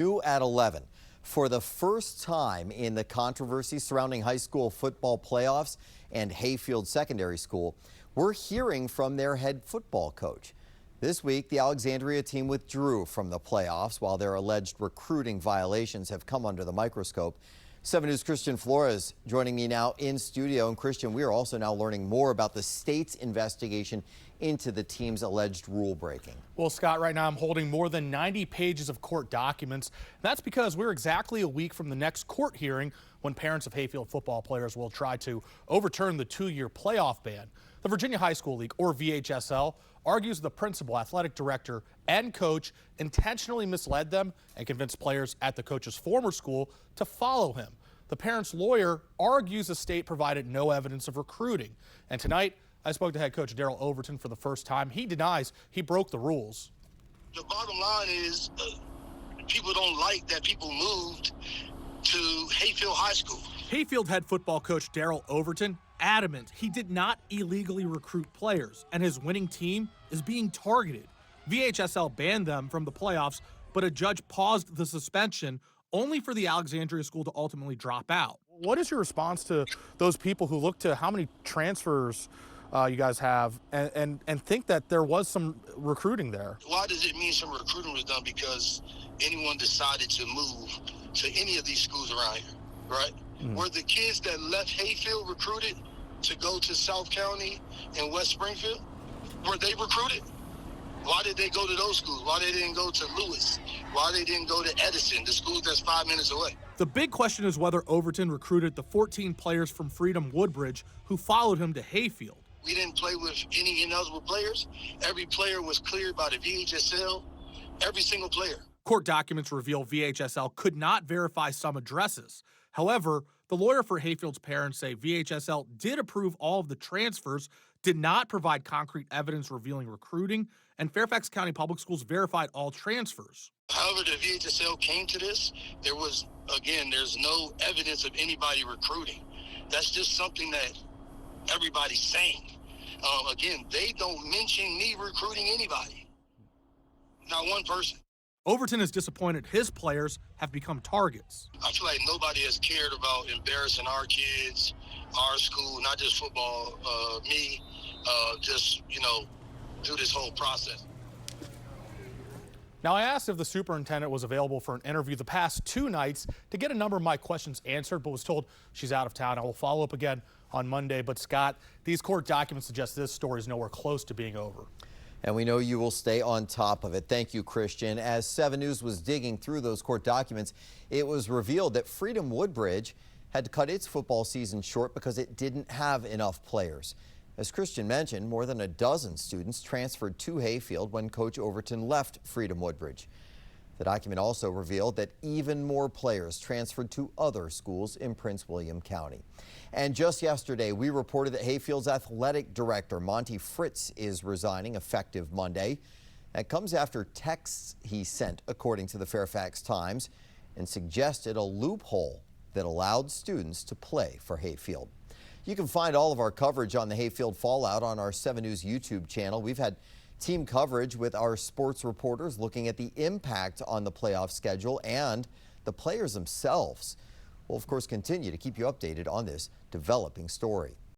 New at 11. For the first time in the controversy surrounding high school football playoffs and Hayfield Secondary School, we're hearing from their head football coach. This week, the Alexandria team withdrew from the playoffs while their alleged recruiting violations have come under the microscope. 7 News' Christian Flores joining me now in studio. And Christian, we are also now learning more about the state's investigation into the team's alleged rule breaking. Well, Scott, right now I'm holding more than 90 pages of court documents. That's because we're exactly a week from the next court hearing when parents of Hayfield football players will try to overturn the 2-year playoff ban. The Virginia High School League, or VHSL, argues the principal, athletic director, and coach intentionally misled them and convinced players at the coach's former school to follow him. The parents' lawyer argues the state provided no evidence of recruiting. And tonight, I spoke to head coach Darryl Overton for the first time. He denies he broke the rules. The bottom line is people don't like that people moved to Hayfield High School. Hayfield head football coach Darryl Overton adamant he did not illegally recruit players, and his winning team is being targeted. VHSL banned them from the playoffs, but a judge paused the suspension only for the Alexandria school to ultimately drop out. What is your response to those people who look to how many transfers you guys have and think that there was some recruiting there? Why does it mean some recruiting was done? Because anyone decided to move to any of these schools around here, right? Were the kids that left Hayfield recruited to go to South County and West Springfield? Were they recruited? Why did they go to those schools? Why they didn't go to Lewis? Why they didn't go to Edison, the school that's 5 minutes away? The big question is whether Overton recruited the 14 players from Freedom Woodbridge who followed him to Hayfield. We didn't play with any ineligible players. Every player was cleared by the VHSL, every single player. Court documents reveal VHSL could not verify some addresses. However, the lawyer for Hayfield's parents say VHSL did approve all of the transfers, did not provide concrete evidence revealing recruiting, and Fairfax County Public Schools verified all transfers. However, the VHSL came to this, there's no evidence of anybody recruiting. That's just something that everybody's saying. They don't mention me recruiting anybody. Not one person. Overton is disappointed his players have become targets. I feel like nobody has cared about embarrassing our kids, our school, not just football, me, through this whole process. Now, I asked if the superintendent was available for an interview the past 2 nights to get a number of my questions answered, but was told she's out of town. I will follow up again on Monday. But Scott, these court documents suggest this story is nowhere close to being over. And we know you will stay on top of it. Thank you, Christian. As 7 News was digging through those court documents, it was revealed that Freedom Woodbridge had to cut its football season short because it didn't have enough players. As Christian mentioned, more than a dozen students transferred to Hayfield when Coach Overton left Freedom Woodbridge. The document also revealed that even more players transferred to other schools in Prince William County. And just yesterday, we reported that Hayfield's athletic director, Monty Fritz, is resigning effective Monday. That comes after texts he sent, according to the Fairfax Times, and suggested a loophole that allowed students to play for Hayfield. You can find all of our coverage on the Hayfield fallout on our 7 News YouTube channel. We've had team coverage with our sports reporters looking at the impact on the playoff schedule and the players themselves. We'll, of course, continue to keep you updated on this developing story.